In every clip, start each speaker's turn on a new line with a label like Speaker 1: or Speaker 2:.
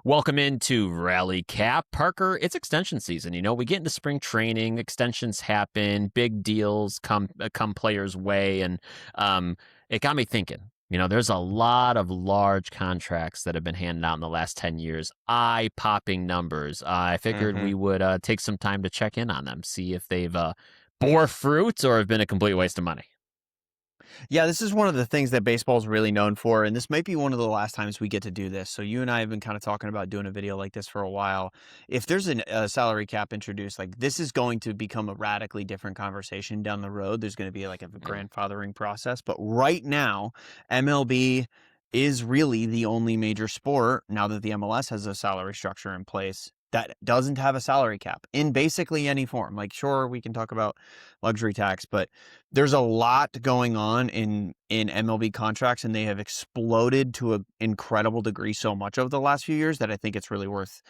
Speaker 1: Welcome into Rally Cap. Parker, it's extension season. We get into spring training, extensions happen, big deals come players' way, and it got me thinking. There's a lot of large contracts that have been handed out in the last 10 years, eye-popping numbers. I figured
Speaker 2: hmm
Speaker 1: we would take some time to check in on them, see if they've bore fruit or have been a complete waste of money.
Speaker 2: Yeah, this is one of the things that baseball is really known for, and this might be one of the last times we get to do this. So you and I have been kind of talking about doing a video like this for a while. If there's a salary cap introduced, like this is going to become a radically different conversation down the road. There's going to be like a
Speaker 1: Yeah.
Speaker 2: grandfathering process, but right now, MLB is really the only major sport now that the MLS has a salary structure in place that doesn't have a salary cap in basically any form. Like, sure, we can talk about luxury tax, but there's a lot going on in MLB contracts, and they have exploded to an incredible degree so much over the last few years that I think it's really worth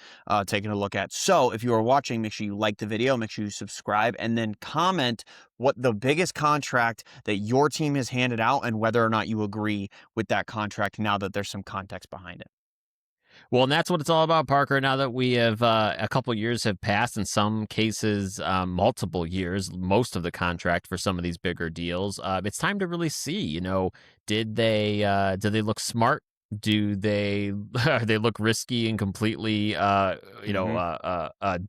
Speaker 2: taking a look at. So if you are watching, make sure you like the video, make sure you subscribe, and then comment what the biggest contract that your team has handed out and whether or not you agree with that contract now that there's some context behind it.
Speaker 1: Well, and that's what it's all about, Parker. Now that we have a couple years have passed, in some cases, multiple years, most of the contract for some of these bigger deals, it's time to really see. Did they look smart? Do they they look risky and completely
Speaker 2: hmm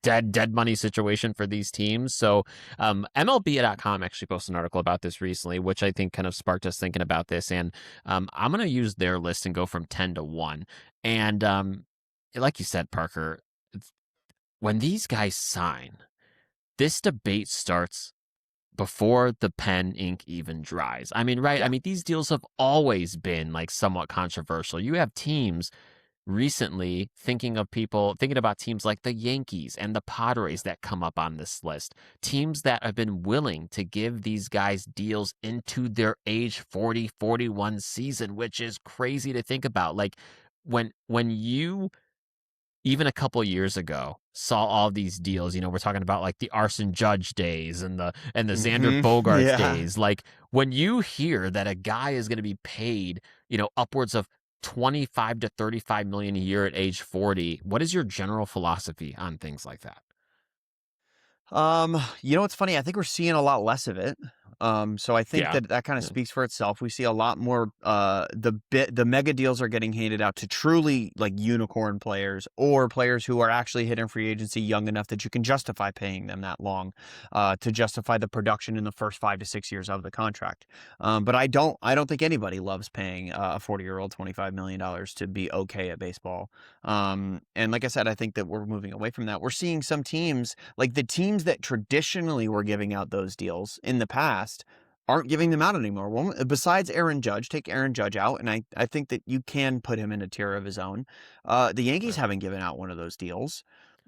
Speaker 1: dead money situation for these teams? So MLB.com actually posted an article about this recently, which I think kind of sparked us thinking about this. And I'm going to use their list and go from 10 to 1. And like you said, Parker, when these guys sign, this debate starts before the pen ink even dries. I mean, right? I
Speaker 2: Yeah.
Speaker 1: mean, these deals have always been like somewhat controversial. You have teams recently thinking about teams like the Yankees and the Padres that come up on this list. Teams that have been willing to give these guys deals into their age 40, 41 season, which is crazy to think about. Like when you even a couple years ago saw all these deals, we're talking about like the Arson Judge days and the Xander Bogarts
Speaker 2: Yeah.
Speaker 1: days. Like when you hear that a guy is going to be paid, upwards of 25 to 35 million a year at age 40, what is your general philosophy on things like that?
Speaker 2: What's funny? I think we're seeing a lot less of it. So I think
Speaker 1: Yeah.
Speaker 2: that kind of
Speaker 1: Yeah.
Speaker 2: speaks for itself. We see a lot more the mega deals are getting handed out to truly like unicorn players or players who are actually hitting free agency young enough that you can justify paying them that long to justify the production in the first 5 to 6 years of the contract. But I don't think anybody loves paying a 40-year-old $25 million to be okay at baseball. And like I said, I think that we're moving away from that. We're seeing some teams like the teams that traditionally were giving out those deals in the past aren't giving them out anymore. Well, besides Aaron Judge, take Aaron Judge out, and I think that you can put him in a tier of his own. The Yankees
Speaker 1: Sure.
Speaker 2: haven't given out one of those deals,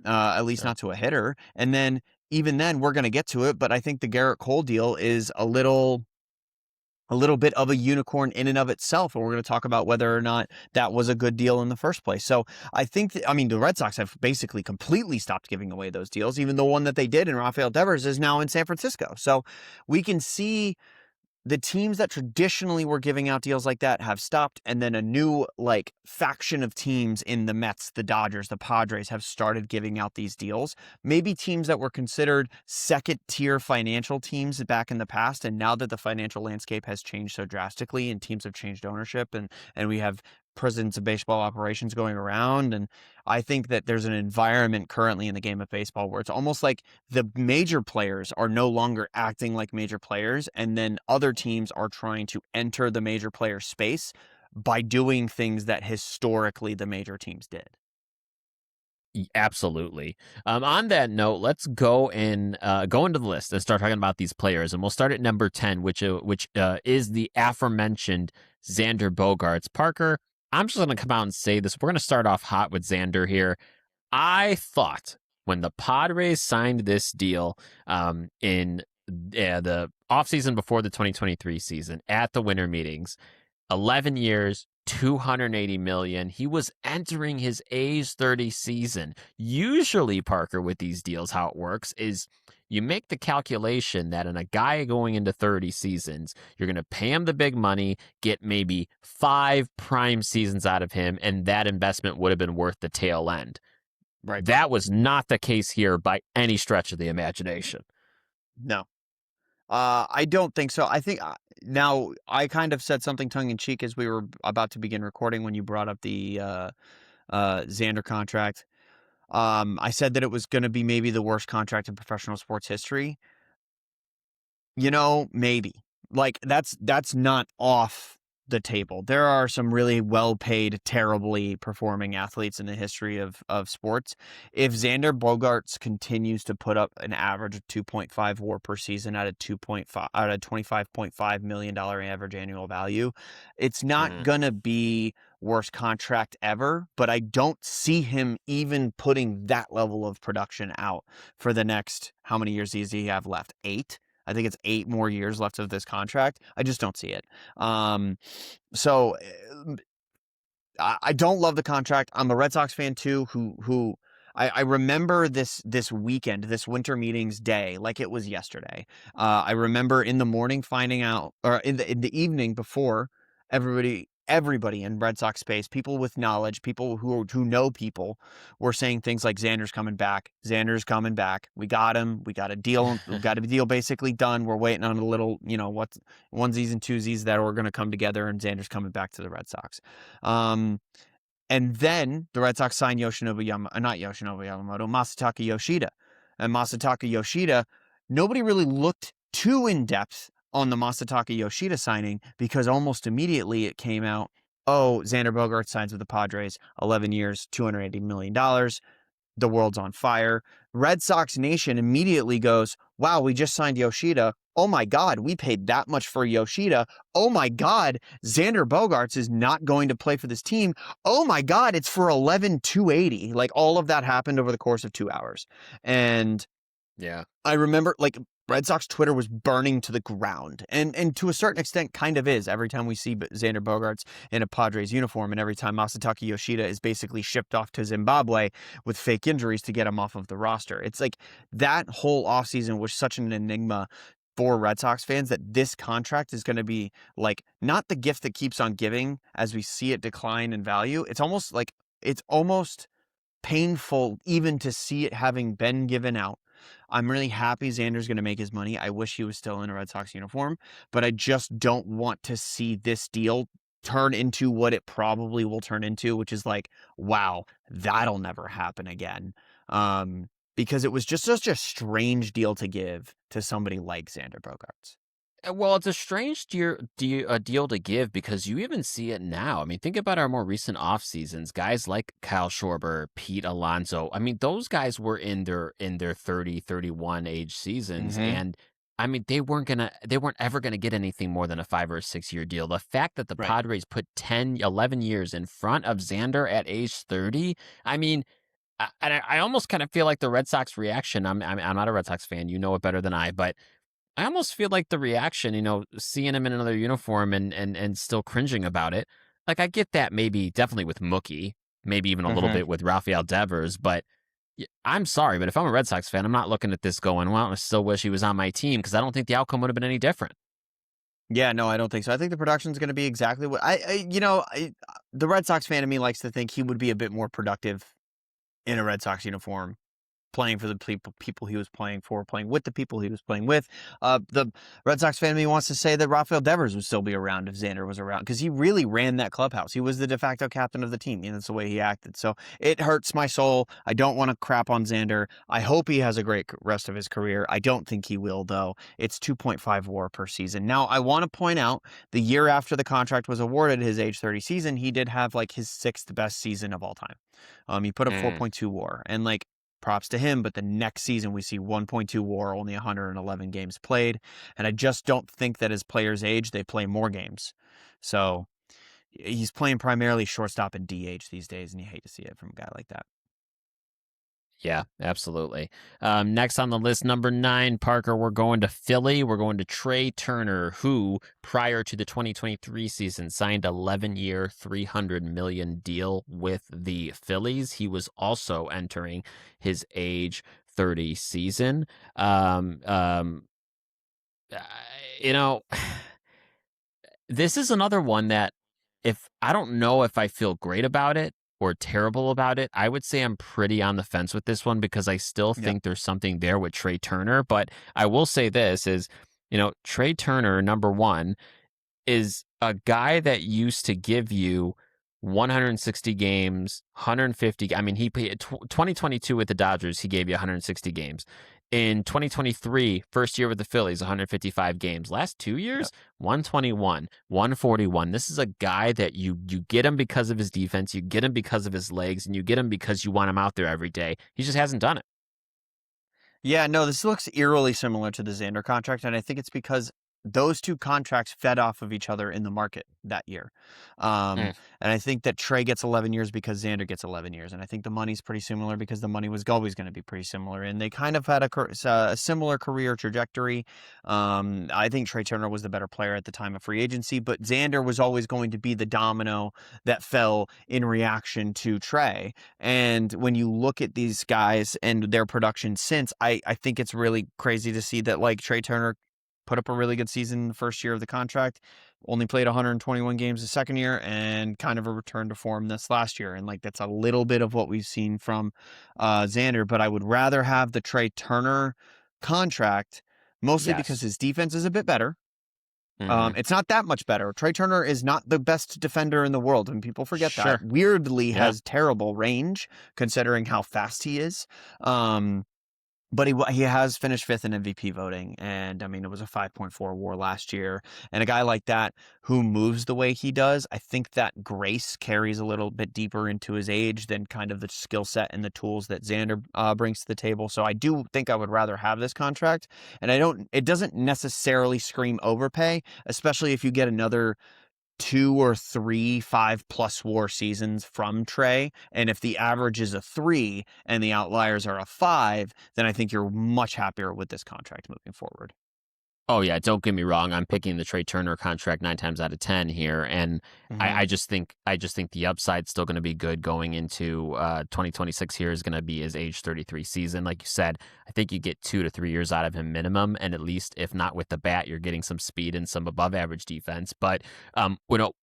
Speaker 2: at least
Speaker 1: Sure.
Speaker 2: not to a hitter. And then even then, we're going to get to it, but I think the Garrett Cole deal is a little bit of a unicorn in and of itself. And we're going to talk about whether or not that was a good deal in the first place. So I think that, I mean, the Red Sox have basically completely stopped giving away those deals. Even the one that they did in Rafael Devers is now in San Francisco. So we can see the teams that traditionally were giving out deals like that have stopped, and then a new like faction of teams in the Mets, the Dodgers, the Padres have started giving out these deals. Maybe teams that were considered second tier financial teams back in the past, and now that the financial landscape has changed so drastically and teams have changed ownership, and we have presidents of baseball operations going around, and I think that there's an environment currently in the game of baseball where it's almost like the major players are no longer acting like major players, and then other teams are trying to enter the major player space by doing things that historically the major teams did.
Speaker 1: Absolutely. On that note, let's go into the list and start talking about these players, and we'll start at number 10, which is the aforementioned Xander Bogarts. Parker, I'm just going to come out and say this. We're going to start off hot with Xander here. I thought when the Padres signed this deal in the offseason before the 2023 season at the winter meetings, 11 years, 280 million. He was entering his age 30 season. Usually, Parker, with these deals, how it works is you make the calculation that in a guy going into 30 seasons, you're going to pay him the big money, get maybe 5 prime seasons out of him, and that investment would have been worth the tail end.
Speaker 2: Right.
Speaker 1: That was not the case here by any stretch of the imagination.
Speaker 2: No. I don't think so. I think now I kind of said something tongue in cheek as we were about to begin recording when you brought up the Xander contract. I said that it was going to be maybe the worst contract in professional sports history. Maybe. Like that's not off the table. There are some really well-paid, terribly performing athletes in the history of sports. If Xander Bogaerts continues to put up an average of 2.5 WAR per season at a $25.5 million average annual value, it's not gonna be worst contract ever. But I don't see him even putting that level of production out for the next, how many years does he have left? 8. I think it's 8 more years left of this contract. I just don't see it. So I don't love the contract. I'm a Red Sox fan too, who I remember this weekend, this winter meetings day, like it was yesterday. I remember in the morning finding out, or in the evening before, everybody in Red Sox space, people with knowledge, people who know people, were saying things like Xander's coming back. Xander's coming back. We got him. We got a deal. We got a deal basically done. We're waiting on a little, what's onesies and twosies that are going to come together, and Xander's coming back to the Red Sox. And then the Red Sox signed Masataka Yoshida. And Masataka Yoshida, nobody really looked too in depth on the Masataka Yoshida signing, because almost immediately it came out, Xander Bogaerts signs with the Padres, 11 years, $280 million. The world's on fire. Red Sox Nation immediately goes, wow, we just signed Yoshida. Oh my God, we paid that much for Yoshida. Oh my God, Xander Bogaerts is not going to play for this team. Oh my God, it's for 11,280. Like, all of that happened over the course of 2 hours. And
Speaker 1: yeah,
Speaker 2: I remember, like, Red Sox Twitter was burning to the ground, and to a certain extent kind of is every time we see Xander Bogaerts in a Padres uniform, and every time Masataka Yoshida is basically shipped off to Zimbabwe with fake injuries to get him off of the roster. It's like that whole offseason was such an enigma for Red Sox fans, that this contract is going to be like not the gift that keeps on giving as we see it decline in value. It's almost painful even to see it having been given out. I'm really happy Xander's going to make his money. I wish he was still in a Red Sox uniform, but I just don't want to see this deal turn into what it probably will turn into, which is like, wow, that'll never happen again. Because it was just such a strange deal to give to somebody like Xander Bogaerts.
Speaker 1: Well, it's a strange deal to give, because you even see it now. I mean, think about our more recent off seasons. Guys like Kyle Schwarber, Pete Alonso. I mean, those guys were in their 30, 31 age seasons, and I mean, they weren't ever gonna get anything more than a 5 or a 6 year deal. The fact that the Padres put 10, 11 years in front of Xander at age 30, I mean, I almost kind of feel like the Red Sox reaction. I'm not a Red Sox fan. You know it better than I, but I almost feel like the reaction, seeing him in another uniform and still cringing about it. Like, I get that definitely with Mookie, maybe even a little bit with Rafael Devers, but I'm sorry, but if I'm a Red Sox fan, I'm not looking at this going, well, I still wish he was on my team, because I don't think the outcome would have been any different.
Speaker 2: Yeah, no, I don't think so. I think the production's going to be exactly what the Red Sox fan in me likes to think he would be a bit more productive in a Red Sox uniform, playing for the people he was playing for, playing with the people he was playing with. The Red Sox fan in me wants to say that Rafael Devers would still be around if Xander was around, because he really ran that clubhouse. He was the de facto captain of the team, and that's the way he acted. So it hurts my soul. I don't want to crap on Xander. I hope he has a great rest of his career. I don't think he will, though. It's 2.5 WAR per season. Now, I want to point out, the year after the contract was awarded, his age 30 season, he did have like his 6th best season of all time. He put up 4.2 WAR, and like, props to him, but the next season we see 1.2 WAR, only 111 games played, and I just don't think that as players age, they play more games. So he's playing primarily shortstop and DH these days, and you hate to see it from a guy like that.
Speaker 1: Yeah, absolutely. Next on the list, number 9, Parker, we're going to Philly. We're going to Trey Turner, who, prior to the 2023 season, signed 11-year, $300 million deal with the Phillies. He was also entering his age 30 season. Um, um, uh, you know, this is another one that if I don't know if I feel great about it or terrible about it, I would say I'm pretty on the fence with this one because I still
Speaker 2: Yeah.
Speaker 1: think there's something there with Trey Turner. But I will say this is, Trey Turner, number one, is a guy that used to give you 160 games, 150. I mean, he played 2022 with the Dodgers. He gave you 160 games. In 2023, first year with the Phillies, 155 games. Last 2 years, 121, 141. This is a guy that you get him because of his defense, you get him because of his legs, and you get him because you want him out there every day. He just hasn't done it.
Speaker 2: Yeah, no, this looks eerily similar to the Xander contract, and I think it's because those two contracts fed off of each other in the market that year.
Speaker 1: Mm.
Speaker 2: And I think that Trey gets 11 years because Xander gets 11 years. And I think the money's pretty similar because the money was always going to be pretty similar. And they kind of had a similar career trajectory. I think Trey Turner was the better player at the time of free agency, but Xander was always going to be the domino that fell in reaction to Trey. And when you look at these guys and their production since, I think it's really crazy to see that like Trey Turner put up a really good season the first year of the contract, only played 121 games the second year, and kind of a return to form this last year. And like that's a little bit of what we've seen from Xander, but I would rather have the Trey Turner contract mostly because
Speaker 1: Yes.
Speaker 2: his defense is a bit better.
Speaker 1: Hmm.
Speaker 2: It's not that much better. Trey Turner is not the best defender in the world, and people forget that.
Speaker 1: Sure.
Speaker 2: Weirdly,
Speaker 1: Yeah.
Speaker 2: has terrible range considering how fast he is. But he has finished fifth in MVP voting, and I mean it was a 5.4 WAR last year. And a guy like that who moves the way he does, I think that grace carries a little bit deeper into his age than kind of the skill set and the tools that Xander brings to the table. So I do think I would rather have this contract, and it doesn't necessarily scream overpay, especially if you get another 2 or 3 5+ WAR seasons from Trey. And if the average is a 3 and the outliers are a 5, then I think you're much happier with this contract moving forward.
Speaker 1: Oh yeah, don't get me wrong. I'm picking the Trey Turner contract 9 times out of 10 here, and
Speaker 2: Mm-hmm.
Speaker 1: I just think the upside's still going to be good going into 2026. Here is going to be his age 33 season, like you said. I think you get 2 to 3 years out of him minimum, and at least if not with the bat, you're getting some speed and some above average defense. But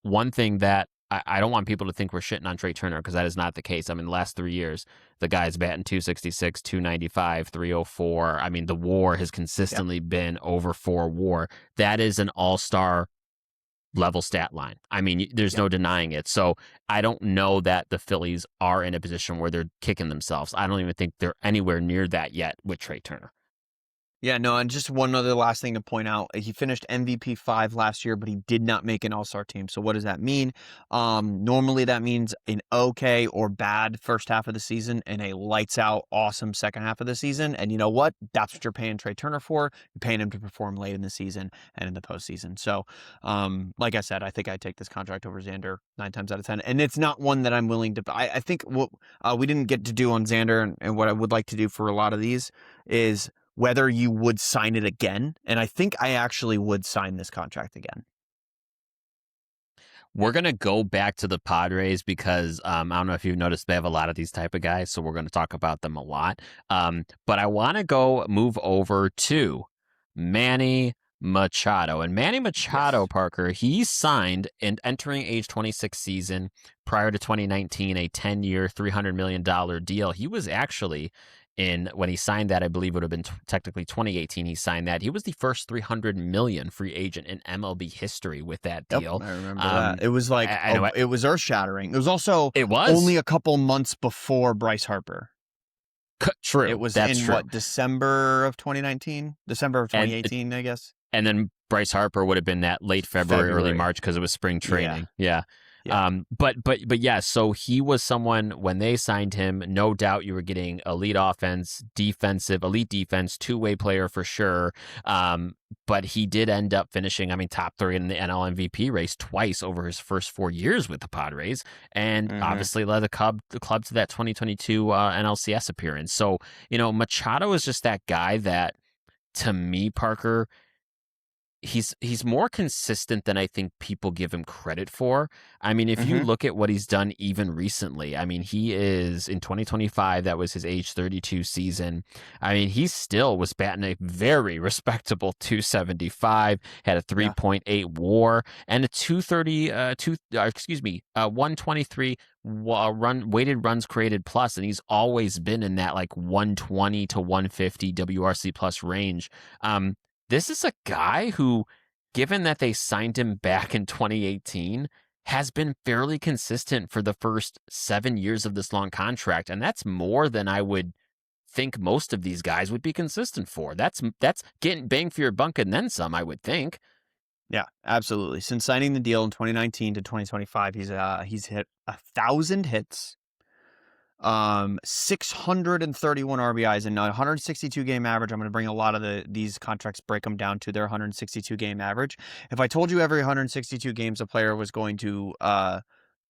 Speaker 1: one thing that I don't want people to think we're shitting on Trey Turner because that is not the case. I mean, the last 3 years, the guy's batting 266, 295, 304. I mean, the WAR has
Speaker 2: Yep.
Speaker 1: consistently been over 4 WAR. That is an all-star level stat line. I mean, there's
Speaker 2: Yep.
Speaker 1: no denying it. So I don't know that the Phillies are in a position where they're kicking themselves. I don't even think they're anywhere near that yet with Trey Turner.
Speaker 2: Yeah, no, and just one other last thing to point out. He finished MVP 5 last year, but he did not make an All-Star team. So what does that mean? Normally that means an okay or bad first half of the season and a lights out awesome second half of the season. And you know what? That's what you're paying Trey Turner for. You're paying him to perform late in the season and in the postseason. So, like I said, I think I take this contract over Xander 9 times out of 10. And it's not one that I'm willing to. I think what we didn't get to do on Xander and what I would like to do for a lot of these is whether you would sign it again. And I think I actually would sign this contract again.
Speaker 1: We're going to go back to the Padres because I don't know if you've noticed they have a lot of these type of guys, so we're going to talk about them a lot. But I want to move over to Manny Machado. And Manny Machado,
Speaker 2: Yes.
Speaker 1: Parker, he signed in entering age 26 season prior to 2019, a 10-year, $300 million deal. He was actually when he signed that, I believe it would have been technically 2018. He signed that. He was the first 300 million free agent in MLB history with that
Speaker 2: Yep,
Speaker 1: deal.
Speaker 2: I remember that. It was like
Speaker 1: I know
Speaker 2: it was earth shattering. It was also
Speaker 1: it was
Speaker 2: only a couple months before Bryce Harper.
Speaker 1: true.
Speaker 2: It was
Speaker 1: That's
Speaker 2: in
Speaker 1: true.
Speaker 2: what, December of 2019, December of
Speaker 1: And
Speaker 2: 2018, I guess.
Speaker 1: and then Bryce Harper would have been that late February, early
Speaker 2: February.
Speaker 1: March because it was spring training. Yeah.
Speaker 2: Yeah.
Speaker 1: But yeah, so he was someone when they signed him, no doubt you were getting elite offense, elite defense, two-way player for sure. But he did end up finishing, I mean, top 3 in the NL MVP race twice over his first 4 years with the Padres, and obviously led the club to that 2022 NLCS appearance. So, Machado is just that guy that, to me, Parker, he's more consistent than I think people give him credit for. I mean, if you
Speaker 2: Hmm.
Speaker 1: look at what he's done even recently, I mean, he is in 2025, that was his age 32 season. I mean, he still was batting a very respectable 275, had a
Speaker 2: Yeah.
Speaker 1: 3.8 WAR and a 123 run weighted runs created plus, and he's always been in that like 120 to 150 WRC plus range. This is a guy who, given that they signed him back in 2018, has been fairly consistent for the first 7 years of this long contract, and that's more than I would think most of these guys would be consistent for. That's getting bang for your buck and then some, I would think.
Speaker 2: Yeah, absolutely. Since signing the deal in 2019 to 2025, he's hit 1,000 hits, 631 RBIs, and a 162 game average. I'm going to bring a lot of these contracts, break them down to their 162 game average. If I told you every 162 games a player was going to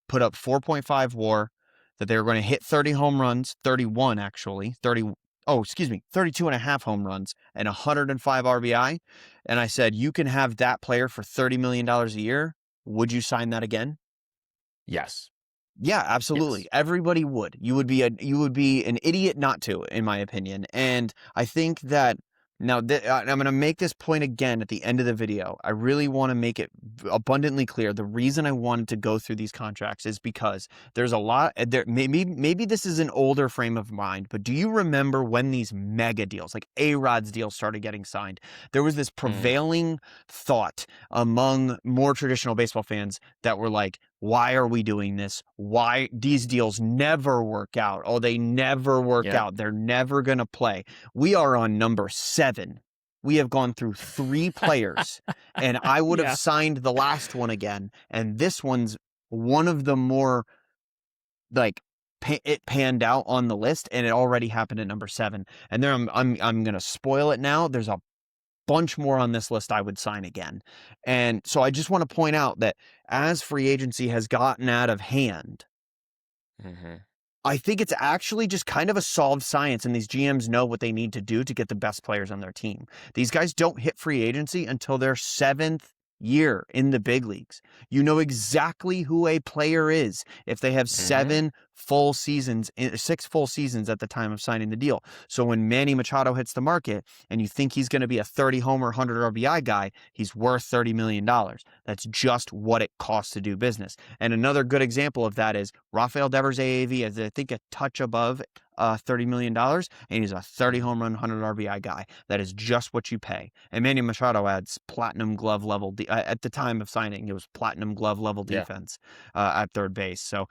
Speaker 2: put up 4.5 WAR, that they were going to hit 30 home runs, 31 actually, 32 and a half home runs and 105 RBI, and I said you can have that player for $30 million a year, would you sign that again?
Speaker 1: Yes.
Speaker 2: Yeah,
Speaker 1: Yes.
Speaker 2: absolutely. Everybody would. You would be an idiot not to, in my opinion. And I think that now I'm going to make this point again at the end of the video. I really want to make it abundantly clear. The reason I wanted to go through these contracts is because there's a lot there. Maybe this is an older frame of mind, but do you remember when these mega deals, like A-Rod's deal, started getting signed? There was this
Speaker 1: Mm,
Speaker 2: prevailing thought among more traditional baseball fans that were like, why are we doing this? Why these deals never work out? Oh, they never work
Speaker 1: yeah.
Speaker 2: out. They're never going to play. We are on number 7. We have gone through 3 players, and I would have
Speaker 1: Yeah.
Speaker 2: signed the last one again. And this one's one of the more like it panned out on the list, and it already happened at number 7. And there, I'm going to spoil it now. There's a bunch more on this list I would sign again. And so I just want to point out that as free agency has gotten out of hand,
Speaker 1: Hmm.
Speaker 2: I think it's actually just kind of a solved science, and these GMs know what they need to do to get the best players on their team. These guys don't hit free agency until their 7th year in the big leagues. You know exactly who a player is if they have
Speaker 1: Hmm.
Speaker 2: 6 full seasons at the time of signing the deal. So when Manny Machado hits the market and you think he's going to be a 30 homer, 100 RBI guy, he's worth $30 million. That's just what it costs to do business. And another good example of that is Rafael Devers AAV is, I think, a touch above $30 million, and he's a 30 home run, 100 RBI guy. That is just what you pay. And Manny Machado adds platinum glove level, at the time of signing, it was platinum glove level
Speaker 1: Yeah.
Speaker 2: defense at third base. So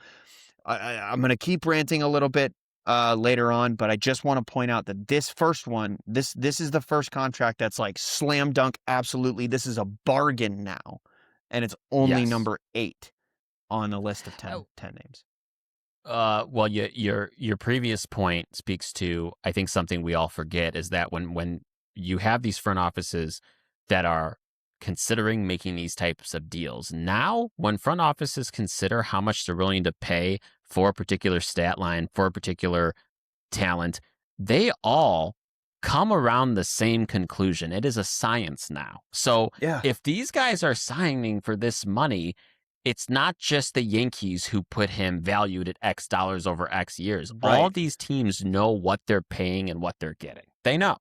Speaker 2: I'm going to keep ranting a little bit later on, but I just want to point out that this first one, this is the first contract that's like slam dunk. Absolutely. This is a bargain now. And it's only
Speaker 1: Yes.
Speaker 2: number 8 on the list of 10 names.
Speaker 1: Well, your previous point speaks to, I think, something we all forget is that when you have these front offices that are considering making these types of deals, now when front offices consider how much they're willing to pay for a particular stat line, for a particular talent, they all come around the same conclusion. It is a science now. So
Speaker 2: Yeah.
Speaker 1: if these guys are signing for this money, it's not just the Yankees who put him valued at X dollars over X years. All
Speaker 2: Right.
Speaker 1: these teams know what they're paying and what they're getting. They know.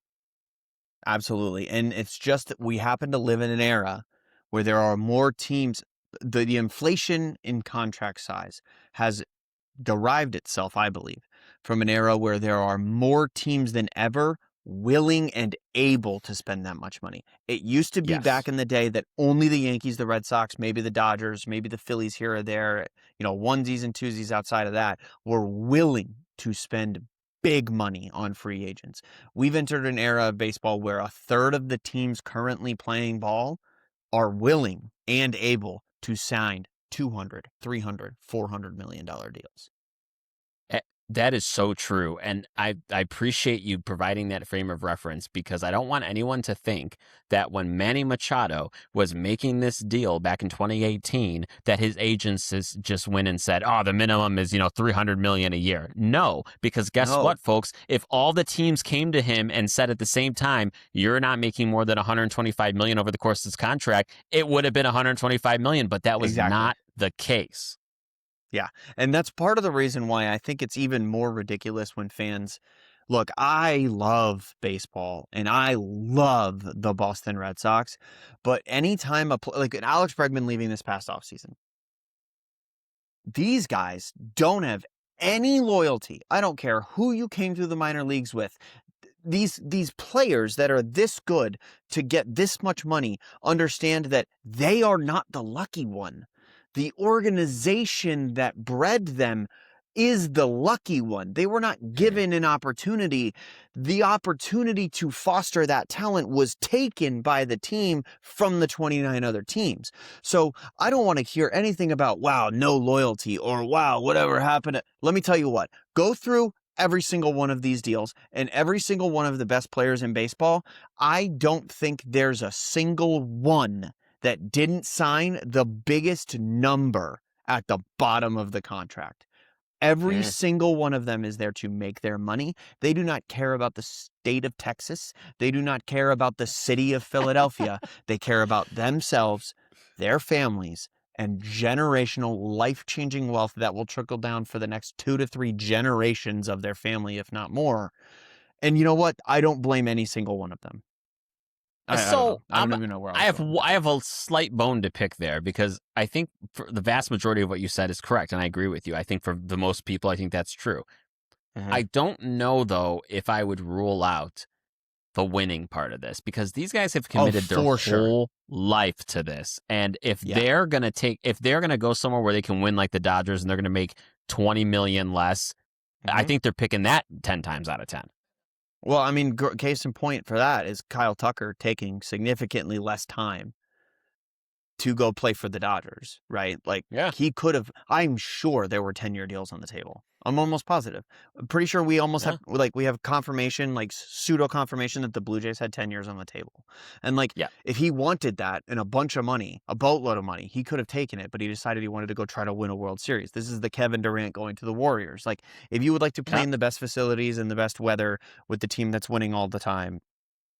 Speaker 2: Absolutely. And it's just that we happen to live in an era where there are more teams. The inflation in contract size has derived itself, I believe, from an era where there are more teams than ever willing and able to spend that much money. It used to be back
Speaker 1: Yes.
Speaker 2: in the day that only the Yankees, the Red Sox, maybe the Dodgers, maybe the Phillies here or there, onesies and twosies outside of that, were willing to spend big money on free agents. We've entered an era of baseball where a third of the teams currently playing ball are willing and able to sign 200, 300, $400 million deals.
Speaker 1: That is so true, and I appreciate you providing that frame of reference because I don't want anyone to think that when Manny Machado was making this deal back in 2018, that his agents just went and said, "Oh, the minimum is, 300 million a year." No, because guess
Speaker 2: No,
Speaker 1: what, folks? If all the teams came to him and said at the same time, "You're not making more than 125 million over the course of this contract," it would have been 125 million, but that was
Speaker 2: exactly.
Speaker 1: not the case.
Speaker 2: Yeah. And that's part of the reason why I think it's even more ridiculous when fans look, I love baseball and I love the Boston Red Sox, but anytime like an Alex Bregman leaving this past offseason, these guys don't have any loyalty. I don't care who you came through the minor leagues with. These players that are this good to get this much money understand that they are not the lucky one. The organization that bred them is the lucky one. They were not given an opportunity. The opportunity to foster that talent was taken by the team from the 29 other teams. So I don't want to hear anything about, wow, no loyalty, or wow, whatever happened. Let me tell you what, go through every single one of these deals and every single one of the best players in baseball. I don't think there's a single one that didn't sign the biggest number at the bottom of the contract. Every
Speaker 1: Mm.
Speaker 2: single one of them is there to make their money. They do not care about the state of Texas. They do not care about the city of Philadelphia. They care about themselves, their families, and generational life-changing wealth that will trickle down for the next 2 to 3 generations of their family, if not more. And you know what? I don't blame any single one of them. I don't know.
Speaker 1: So
Speaker 2: I don't even know where I
Speaker 1: I
Speaker 2: was
Speaker 1: have
Speaker 2: going with
Speaker 1: I
Speaker 2: that.
Speaker 1: have a slight bone to pick there because I think for the vast majority of what you said is correct, and I agree with you. I think for the most people, I think that's true.
Speaker 2: Mhm.
Speaker 1: I don't know though if I would rule out the winning part of this because these guys have
Speaker 2: Oh,
Speaker 1: committed their
Speaker 2: for sure.
Speaker 1: whole life to this, and
Speaker 2: Yeah.
Speaker 1: if they're gonna go somewhere where they can win like the Dodgers and they're gonna make 20 million less, I
Speaker 2: Mhm.
Speaker 1: think they're picking that 10 times out of 10.
Speaker 2: Well, I mean, case in point for that is Kyle Tucker taking significantly less time to go play for the Dodgers, right? Like
Speaker 1: Yeah,
Speaker 2: he could have, I'm sure there were 10-year deals on the table. I'm almost positive. I'm pretty sure we almost
Speaker 1: yeah,
Speaker 2: have, like, we have confirmation, like pseudo confirmation that the Blue Jays had 10 years on the table. And like,
Speaker 1: yeah.
Speaker 2: if he wanted that and a bunch of money, a boatload of money, he could have taken it, but he decided he wanted to go try to win a World Series. This is the Kevin Durant going to the Warriors. Like, if you would like to play
Speaker 1: Yeah.
Speaker 2: in the best facilities and the best weather with the team that's winning all the time,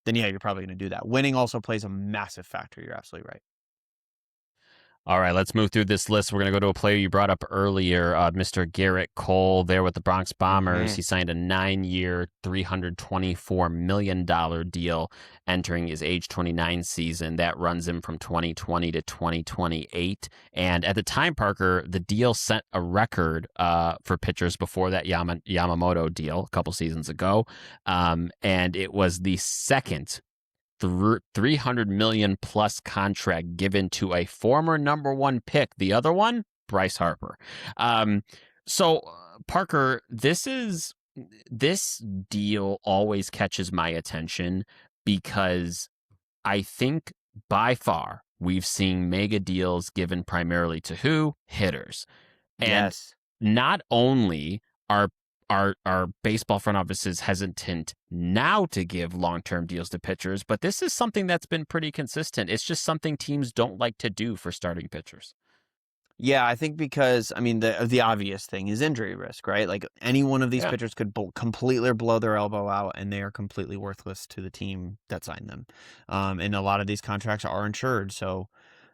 Speaker 2: then yeah, you're probably going to do that. Winning also plays a massive factor. You're absolutely right.
Speaker 1: All right, let's move through this list. We're going to go to a player you brought up earlier, Mr. Garrett Cole, there with the Bronx Bombers.
Speaker 2: Hmm.
Speaker 1: He signed a 9-year, $324 million deal entering his age 29 season. That runs him from 2020 to 2028. And at the time, Parker, the deal set a record for pitchers before that Yamamoto deal a couple seasons ago. And it was the second 300 million plus contract given to a former number one pick. The other one, Bryce Harper. So Parker, this deal always catches my attention because I think by far we've seen mega deals given primarily to who? Hitters. And
Speaker 2: Yes.
Speaker 1: not only are our baseball front offices hesitant now to give long-term deals to pitchers, but this is something that's been pretty consistent. It's just something teams don't like to do for starting pitchers.
Speaker 2: Yeah, I think because I mean the obvious thing is injury risk, right? Like any one of these
Speaker 1: Yeah.
Speaker 2: pitchers could completely blow their elbow out, and they are completely worthless to the team that signed them. And a lot of these contracts are insured, so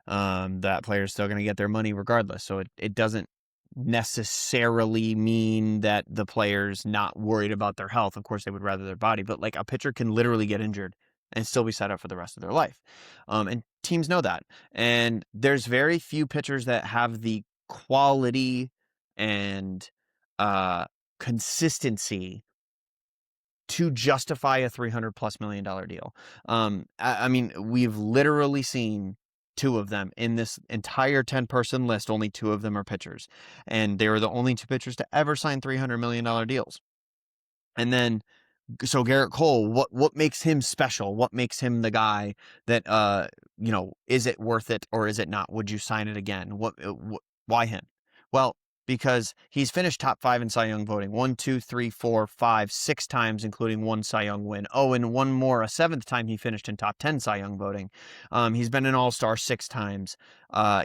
Speaker 2: that player is still going to get their money regardless. So it doesn't necessarily mean that the player's not worried about their health. Of course, they would rather their body, but like a pitcher can literally get injured and still be set up for the rest of their life. And teams know that. And there's very few pitchers that have the quality and uh, consistency to justify a $300+ million deal. I mean, we've literally seen two of them in this entire 10-person list. Only two of them are pitchers, and they were the only two pitchers to ever sign $300 million deals. And then, so Garrett Cole, what makes him special? What makes him the guy that is it worth it or is it not? Would you sign it again? Why him? Well, because he's finished top 5 in Cy Young voting 1, 2, 3, 4, 5, 6 times, including one Cy Young win. Oh, and one more, a 7th time he finished in top 10 Cy Young voting. He's been an All-Star 6 times.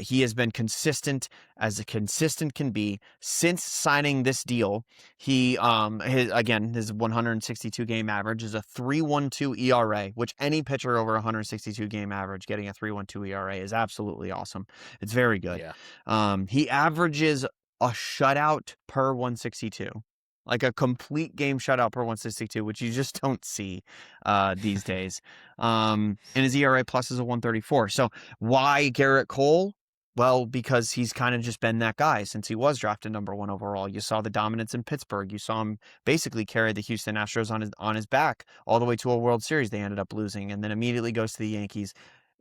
Speaker 2: He has been consistent as consistent can be since signing this deal. He his 162 game average is a 3.12 ERA, which any pitcher over 162 game average getting a 3.12 ERA is absolutely awesome. It's very good.
Speaker 1: Yeah.
Speaker 2: He averages a shutout per 162, like a complete game shutout per 162, which you just don't see these days. And his ERA plus is a 134. So why Gerrit Cole? Well, because he's kind of just been that guy since he was drafted number 1 overall. You saw the dominance in Pittsburgh. You saw him basically carry the Houston Astros on his back all the way to a World Series they ended up losing, and then immediately goes to the Yankees.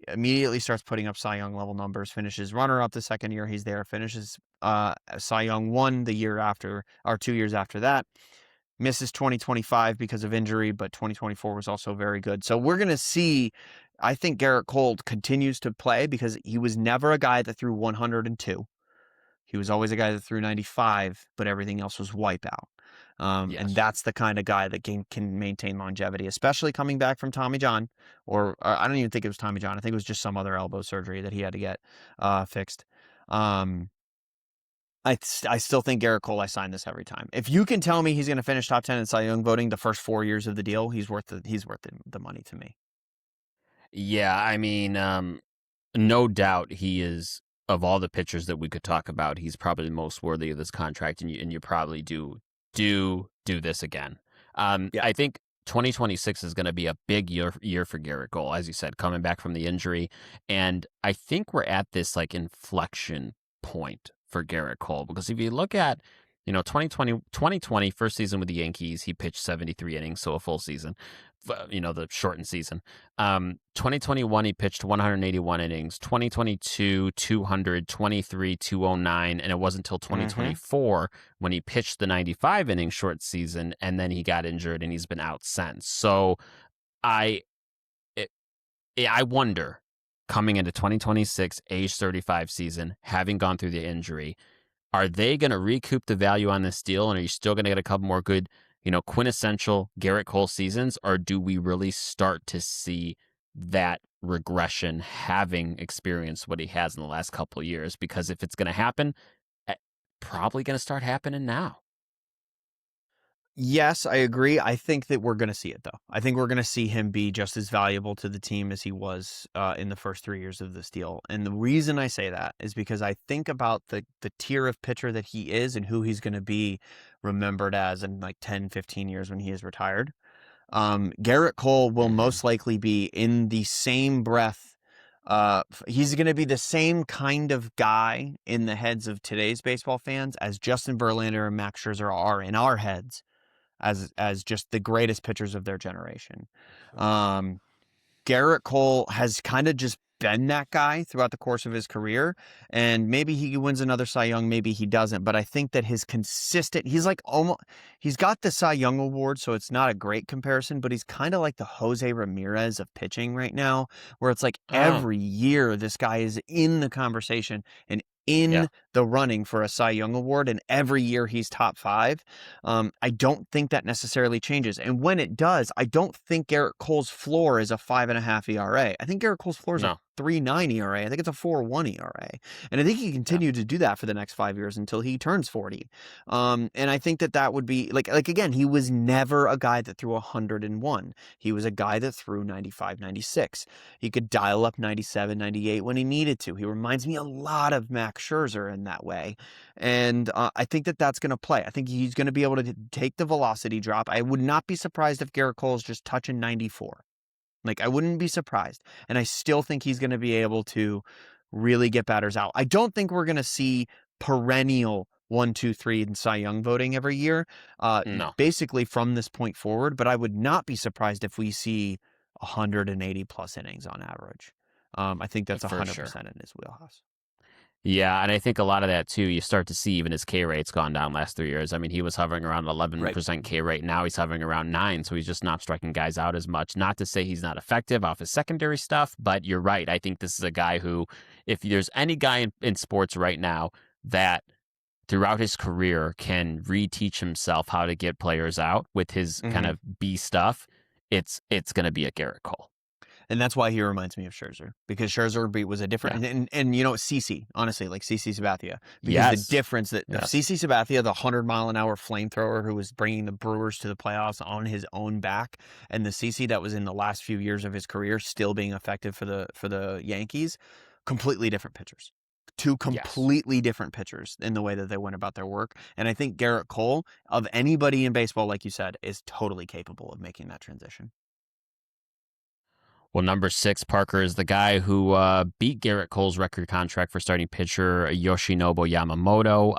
Speaker 2: Immediately starts putting up Cy Young level numbers, finishes runner-up the second year he's there, finishes Cy Young 1 the year after, or 2 years after that. Misses 2025 because of injury, but 2024 was also very good. So we're going to see, I think Gerrit Cole continues to play because he was never a guy that threw 102. He was always a guy that threw 95, but everything else was wipeout.
Speaker 1: Yes.
Speaker 2: And that's the kind of guy that can maintain longevity, especially coming back from Tommy John, or I don't even think it was Tommy John. I think it was just some other elbow surgery that he had to get fixed. I still think Gerrit Cole, I sign this every time. If you can tell me he's going to finish top 10 in Cy Young voting the first 4 years of the deal, he's worth the money to me.
Speaker 1: Yeah, I mean, no doubt he is, of all the pitchers that we could talk about, he's probably the most worthy of this contract, and you probably do this again.
Speaker 2: Yeah.
Speaker 1: I think 2026 is going to be a big year for Gerrit Cole, as you said, coming back from the injury, and I think we're at this like inflection point for Gerrit Cole, because if you look at 2020 first season with the Yankees, he pitched 73 innings, so a full season, the shortened season. 2021, he pitched 181 innings. 2022, 200, 23, 209, and it wasn't until 2024 when he pitched the 95 inning short season, and then he got injured, and he's been out since. So I wonder, coming into 2026, age 35 season, having gone through the injury, are they going to recoup the value on this deal, and are you still going to get a couple more good, quintessential Gerrit Cole seasons, or do we really start to see that regression, having experienced what he has in the last couple of years? Because if it's going to happen, probably going to start happening now.
Speaker 2: Yes, I agree. I think that we're going to see it, though. I think we're going to see him be just as valuable to the team as he was in the first 3 years of this deal. And the reason I say that is because I think about the tier of pitcher that he is and who he's going to be remembered as in like 10, 15 years when he is retired. Gerrit Cole will most likely be in the same breath. He's going to be the same kind of guy in the heads of today's baseball fans as Justin Verlander and Max Scherzer are in our heads as just the greatest pitchers of their generation. Gerrit Cole has kind of just been that guy throughout the course of his career, and maybe he wins another Cy Young, maybe he doesn't, but I think that he's got the Cy Young award, so it's not a great comparison, but he's kind of like the Jose Ramirez of pitching right now, where it's like every year this guy is in the conversation and in the running for a Cy Young award, and every year he's top 5. I don't think that necessarily changes. And when it does, I don't think Gerrit Cole's floor is a 5.5 ERA. I think Gerrit Cole's floor is a 3.9 ERA. I think it's a 4.1 ERA. And I think he continue to do that for the next 5 years until he turns 40. And I think that would be like again, he was never a guy that threw 101. He was a guy that threw 95, 96. He could dial up 97, 98 when he needed to. He reminds me a lot of Max Scherzer in that way. And I think that's going to play. I think he's going to be able to take the velocity drop. I would not be surprised if Gerrit Cole is just touching 94. Like, I wouldn't be surprised. And I still think he's going to be able to really get batters out. I don't think we're going to see perennial 1, 2, 3 in Cy Young voting every year, basically from this point forward. But I would not be surprised if we see 180 plus innings on average. I think that's 100% in his wheelhouse.
Speaker 1: Yeah, and I think a lot of that, too, you start to see even his K rate's gone down last 3 years. I mean, he was hovering around 11% K rate. Now he's hovering around 9, so he's just not striking guys out as much. Not to say he's not effective off his secondary stuff, but you're right. I think this is a guy who, if there's any guy in sports right now that throughout his career can reteach himself how to get players out with his kind
Speaker 2: Hmm.
Speaker 1: of B stuff, it's going to be a Garrett Cole.
Speaker 2: And that's why he reminds me of Scherzer, because Scherzer was a
Speaker 1: Yeah.
Speaker 2: different, and CC, honestly, like CC Sabathia, because the
Speaker 1: Yes.
Speaker 2: difference that
Speaker 1: Yes.
Speaker 2: CC Sabathia, the 100-mile-an-hour flamethrower who was bringing the Brewers to the playoffs on his own back, and the CC that was in the last few years of his career still being effective for the Yankees, completely different pitchers. Two
Speaker 1: Yes.
Speaker 2: completely different pitchers in the way that they went about their work. And I think Garrett Cole, of anybody in baseball, like you said, is totally capable of making that transition.
Speaker 1: Well, number 6, Parker, is the guy who beat Garrett Cole's record contract for starting pitcher Yoshinobu Yamamoto.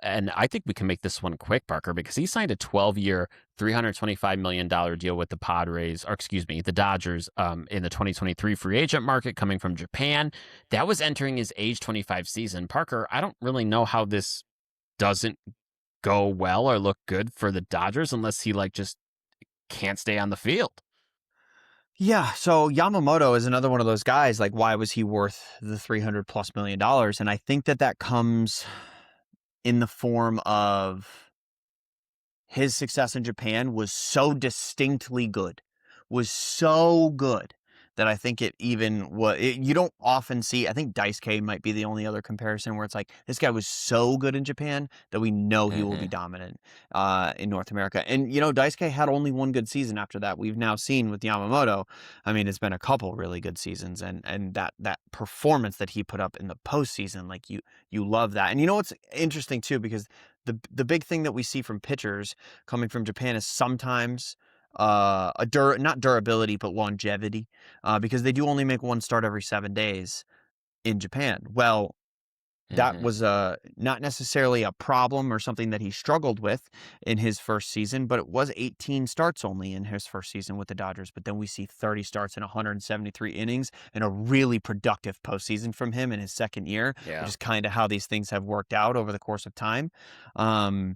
Speaker 1: And I think we can make this one quick, Parker, because he signed a 12-year, $325 million deal with the the Dodgers in the 2023 free agent market coming from Japan. That was entering his age 25 season. Parker, I don't really know how this doesn't go well or look good for the Dodgers unless he just can't stay on the field.
Speaker 2: Yeah, so Yamamoto is another one of those guys. Like, why was he worth the $300+ million? And I think that comes in the form of his success in Japan was so distinctly good, was so good that I think it even you don't often see. I think Daisuke might be the only other comparison where it's like this guy was so good in Japan that we know he will be dominant in North America. And Daisuke had only one good season after that. We've now seen with Yamamoto, I mean, it's been a couple really good seasons, and that performance that he put up in the postseason, like you love that. And what's interesting too, because the big thing that we see from pitchers coming from Japan is sometimes not durability but longevity, because they do only make one start every 7 days in Japan. Well, that
Speaker 1: Hmm.
Speaker 2: was not necessarily a problem or something that he struggled with in his first season, but it was 18 starts only in his first season with the Dodgers. But then we see 30 starts in 173 innings and a really productive postseason from him in his second year, which
Speaker 1: Yeah.
Speaker 2: is kind of how these things have worked out over the course of time. Um,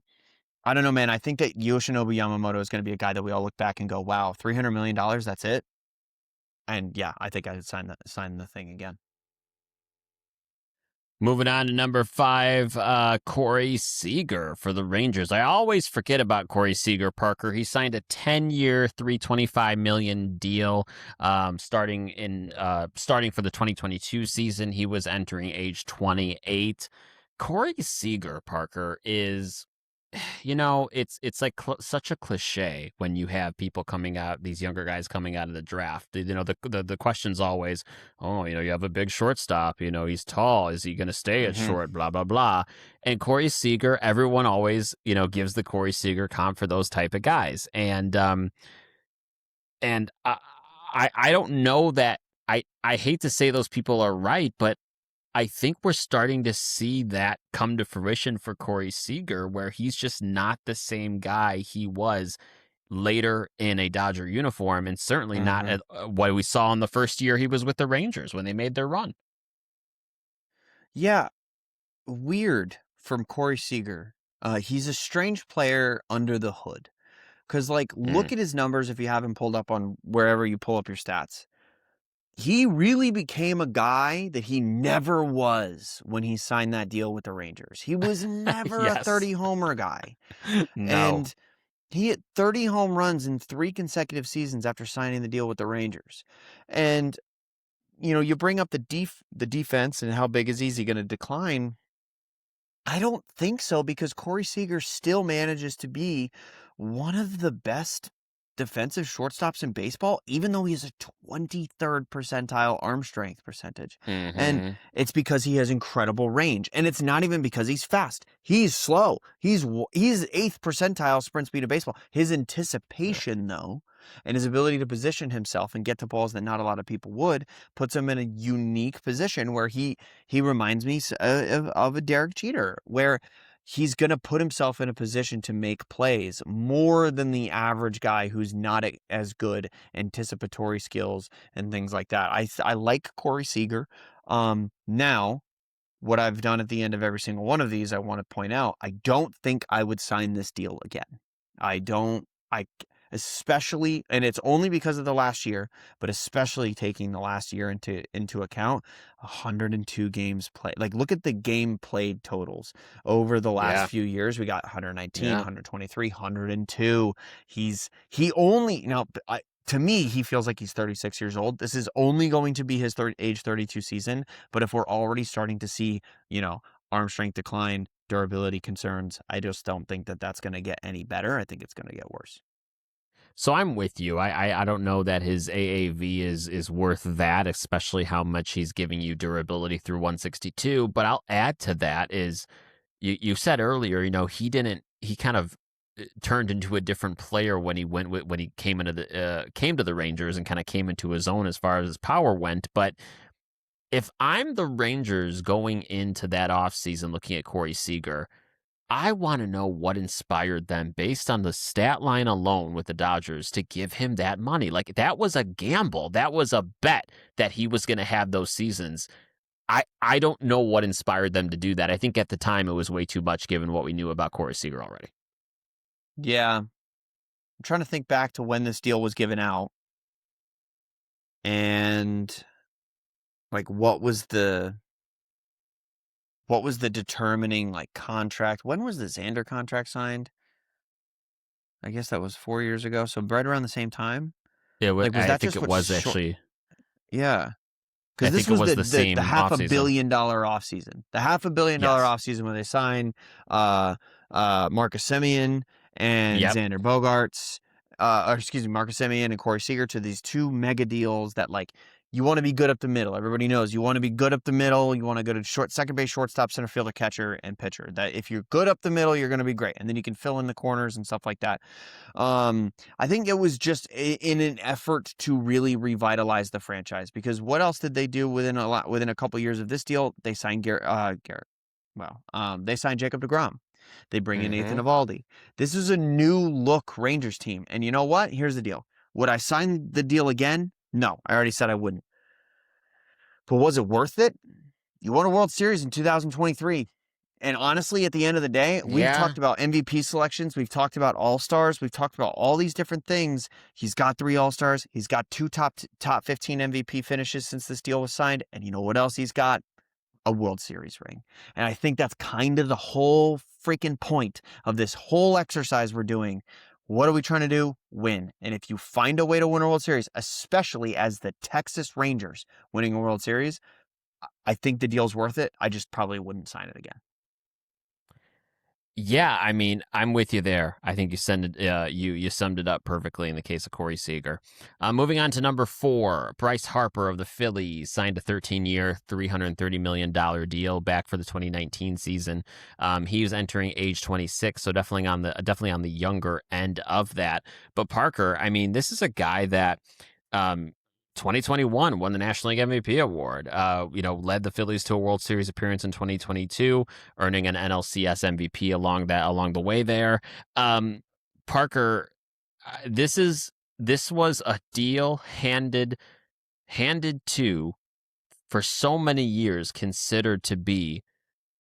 Speaker 2: I don't know, man. I think that Yoshinobu Yamamoto is going to be a guy that we all look back and go, wow, $300 million, that's it. And yeah, I think I would sign the thing again.
Speaker 1: Moving on to number 5, Corey Seager for the Rangers. I always forget about Corey Seager, Parker. He signed a 10-year, $325 million deal, starting for the 2022 season. He was entering age 28. Corey Seager, Parker, is it's like such a cliche when you have people coming out, these younger guys coming out of the draft. The question's always, oh, you have a big shortstop, he's tall. Is he going to stay at
Speaker 2: Hmm.
Speaker 1: short? Blah, blah, blah. And Corey Seager, everyone always, gives the Corey Seager comp for those type of guys. And I don't know that I hate to say those people are right, but I think we're starting to see that come to fruition for Corey Seager, where he's just not the same guy he was later in a Dodger uniform, and certainly not
Speaker 2: Hmm.
Speaker 1: at what we saw in the first year he was with the Rangers when they made their run.
Speaker 2: Yeah, weird from Corey Seager. He's a strange player under the hood. Because, like,
Speaker 1: Mm.
Speaker 2: look at his numbers if you have him pulled up on wherever you pull up your stats. He really became a guy that he never was when he signed that deal with the Rangers. He was never a
Speaker 1: Yes.
Speaker 2: 30 homer guy.
Speaker 1: No.
Speaker 2: And he hit 30 home runs in 3 consecutive seasons after signing the deal with the Rangers. And, you bring up the defense and how big is he going to decline? I don't think so, because Corey Seager still manages to be one of the best defensive shortstops in baseball, even though he has a 23rd percentile arm strength percentage. And
Speaker 1: Hmm.
Speaker 2: it's because he has incredible range. And it's not even because he's fast. He's slow. He's 8th percentile sprint speed of baseball. His anticipation, though, and his ability to position himself and get to balls that not a lot of people would, puts him in a unique position where he reminds me of a Derek Jeter, where he's going to put himself in a position to make plays more than the average guy who's not as good anticipatory skills and things like that. I like Corey Seager. Now, what I've done at the end of every single one of these, I want to point out, I don't think I would sign this deal again. I don't. especially, and it's only because of the last year, but especially taking the last year into account. 102 games played. Like, look at the game played totals over the last
Speaker 1: Yeah.
Speaker 2: few years. We got 119,
Speaker 1: Yeah.
Speaker 2: 123, 102. He only now. To me, he feels like he's 36 years old. This is only going to be his age 32 season. But if we're already starting to see, arm strength decline, durability concerns, I just don't think that that's going to get any better. I think it's going to get worse.
Speaker 1: So I'm with you. I don't know that his AAV is worth that, especially how much he's giving you durability through 162. But I'll add to that is you said earlier, he kind of turned into a different player when he came to the Rangers and kind of came into his own as far as his power went. But if I'm the Rangers going into that offseason looking at Corey Seager, I want to know what inspired them based on the stat line alone with the Dodgers to give him that money. Like, that was a gamble. That was a bet that he was going to have those seasons. I don't know what inspired them to do that. I think at the time it was way too much given what we knew about Corey Seager already.
Speaker 2: Yeah. I'm trying to think back to when this deal was given out. And like what was the determining like contract? When was the Xander contract signed? I guess that was 4 years ago. So right around the same time.
Speaker 1: Yeah,
Speaker 2: Like, was
Speaker 1: I
Speaker 2: that
Speaker 1: think
Speaker 2: just
Speaker 1: it was actually.
Speaker 2: Yeah.
Speaker 1: I
Speaker 2: Because this
Speaker 1: think it
Speaker 2: was
Speaker 1: was the
Speaker 2: the
Speaker 1: same
Speaker 2: $500
Speaker 1: offseason.
Speaker 2: million offseason. The $500 million
Speaker 1: Yes.
Speaker 2: offseason when they signed Marcus Semien and
Speaker 1: Yep.
Speaker 2: Xander Bogaerts, Marcus Semien and Corey Seager to these two mega deals that, like, you want to be good up the middle. Everybody knows you want to be good up the middle. You want to go to second base, shortstop, center fielder, catcher, and pitcher. That if you're good up the middle, you're going to be great, and then you can fill in the corners and stuff like that. I think it was just in an effort to really revitalize the franchise, because what else did they do within a couple years of this deal? They signed they signed Jacob deGrom. They bring in Nathan Eovaldi. This is a new look Rangers team. And you know what? Here's the deal. Would I sign the deal again? No, I already said I wouldn't. But was it worth it? You won a World Series in 2023. And honestly, at the end of the day, we've talked about MVP selections. We've talked about All-Stars. We've talked about all these different things. He's got 3 All-Stars. He's got 2 top 15 MVP finishes since this deal was signed. And you know what else he's got? A World Series ring. And I think that's kind of the whole freaking point of this whole exercise we're doing. What are we trying to do? Win. And if you find a way to win a World Series, especially as the Texas Rangers winning a World Series, I think the deal's worth it. I just probably wouldn't sign it again.
Speaker 1: Yeah, I mean, I'm with you there. I think you summed it up perfectly in the case of Corey Seager. Moving on to number 4, Bryce Harper of the Phillies signed a 13-year, $330 million deal back for the 2019 season. He was entering age 26, so definitely on the younger end of that. But Parker, I mean, this is a guy that 2021 won the National League MVP award. Led the Phillies to a World Series appearance in 2022, earning an NLCS MVP along the way there. Parker, this was a deal handed to, for so many years, considered to be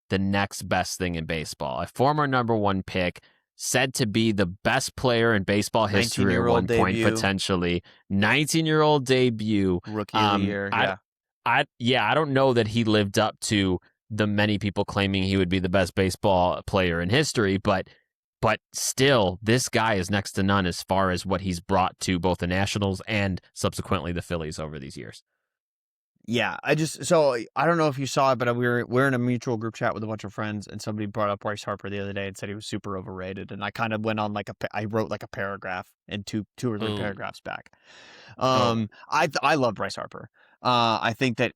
Speaker 1: the next best thing in baseball. A former number 1 pick, said to be the best player in baseball history at one point, potentially. 19-year-old debut.
Speaker 2: Rookie of the year,
Speaker 1: I don't know that he lived up to the many people claiming he would be the best baseball player in history, but still, this guy is next to none as far as what he's brought to both the Nationals and subsequently the Phillies over these years.
Speaker 2: Yeah, I don't know if you saw it, but we're in a mutual group chat with a bunch of friends, and somebody brought up Bryce Harper the other day and said he was super overrated, and I kind of went on I wrote like a paragraph and two or three paragraphs back. I love Bryce Harper. I think that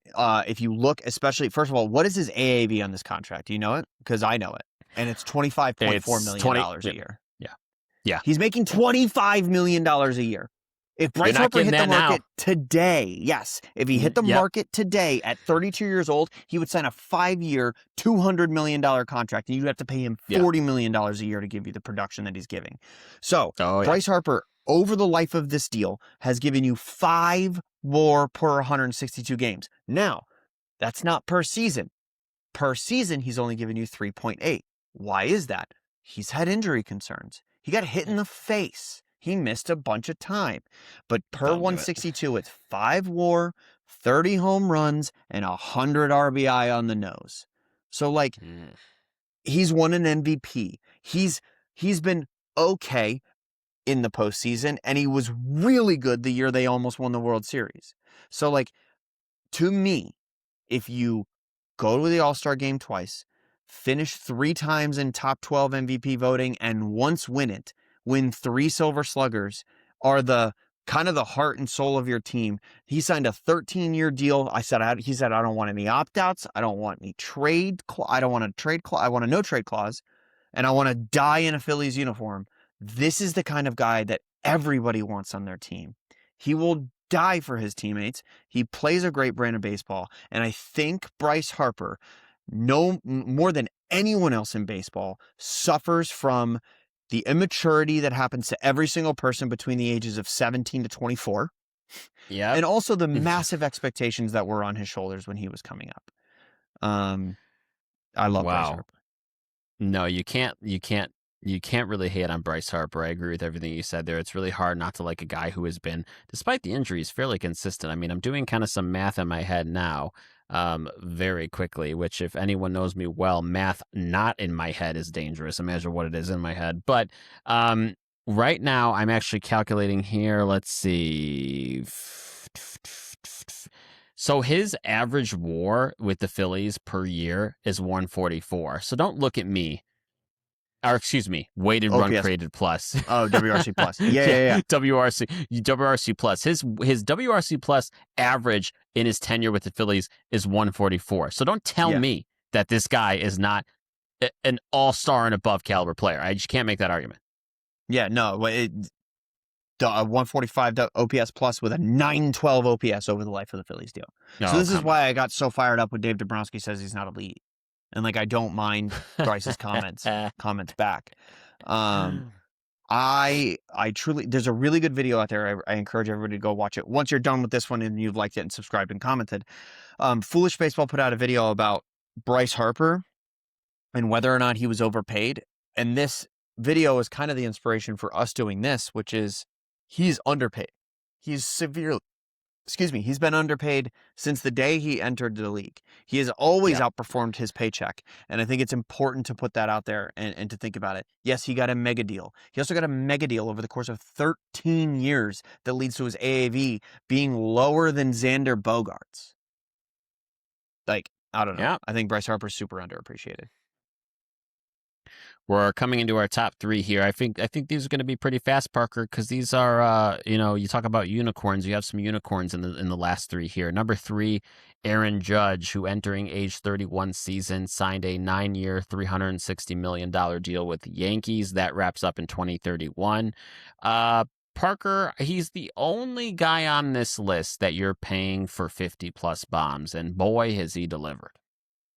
Speaker 2: if you look, especially, first of all, what is his AAV on this contract? Do you know it? Because I know it, and it's $25.4 million a year.
Speaker 1: Yeah,
Speaker 2: he's making $25 million a year. If Bryce Harper hit the market today, yes, if he hit the market today at 32 years old, he would sign a 5-year, $200 million contract, and you'd have to pay him $40 million a year to give you the production that he's giving. So Bryce Harper, over the life of this deal, has given you 5 WAR per 162 games. Now, that's not per season. Per season, he's only given you 3.8. Why is that? He's had injury concerns. He got hit in the face. He missed a bunch of time. But per
Speaker 1: Don't do it.
Speaker 2: 162, it's 5 WAR, 30 home runs, and 100 RBI on the nose. So, like,
Speaker 1: Mm.
Speaker 2: he's won an MVP. He's been okay in the postseason, and he was really good the year they almost won the World Series. So, like, to me, if you go to the All-Star game twice, finish 3 times in top 12 MVP voting, and once win 3 Silver Sluggers, are the kind of the heart and soul of your team. He signed a 13-year deal. He said, I don't want any opt-outs. I don't want any trade. I don't want a trade clause. I want a no trade clause, and I want to die in a Phillies uniform. This is the kind of guy that everybody wants on their team. He will die for his teammates. He plays a great brand of baseball. And I think Bryce Harper, no more than anyone else in baseball, suffers from the immaturity that happens to every single person between the ages of 17 to 24.
Speaker 1: Yeah.
Speaker 2: And also the massive expectations that were on his shoulders when he was coming up. I love Bryce Harper.
Speaker 1: No, you can't really hate on Bryce Harper. I agree with everything you said there. It's really hard not to like a guy who has been, despite the injuries, fairly consistent. I mean, I'm doing kind of some math in my head now, very quickly, which if anyone knows me well, math not in my head is dangerous. Imagine what it is in my head. But right now, I'm actually calculating here. Let's see. So his average WAR with the Phillies per year is 144. So don't look at me. Or excuse me, weighted
Speaker 2: OPS.
Speaker 1: run created plus.
Speaker 2: Oh, WRC plus. Yeah.
Speaker 1: WRC plus. His WRC plus average in his tenure with the Phillies is 144. So don't tell me that this guy is not an all-star and above caliber player. I just can't make that argument.
Speaker 2: Yeah, no, the 145 OPS plus with a 912 OPS over the life of the Phillies deal. So this is why I got so fired up when Dave Dombrowski says he's not elite. And like, I don't mind Bryce's comments back. I truly, there's a really good video out there. I encourage everybody to go watch it. Once you're done with this one and you've liked it and subscribed and commented, Foolish Baseball put out a video about Bryce Harper and whether or not he was overpaid. And this video is kind of the inspiration for us doing this, which is he's underpaid. He's been underpaid since the day he entered the league. He has always outperformed his paycheck. And I think it's important to put that out there and to think about it. Yes, he got a mega deal. He also got a mega deal over the course of 13 years that leads to his AAV being lower than Xander Bogaerts. Like, I don't know.
Speaker 1: Yeah.
Speaker 2: I think Bryce Harper's super underappreciated.
Speaker 1: We're coming into our top 3 here. I think these are going to be pretty fast, Parker, because these are, you talk about unicorns. You have some unicorns in the last 3 here. Number 3, Aaron Judge, who entering age 31 season signed a 9-year, $360 million deal with the Yankees. That wraps up in 2031. Parker, he's the only guy on this list that you're paying for 50-plus bombs, and boy, has he delivered.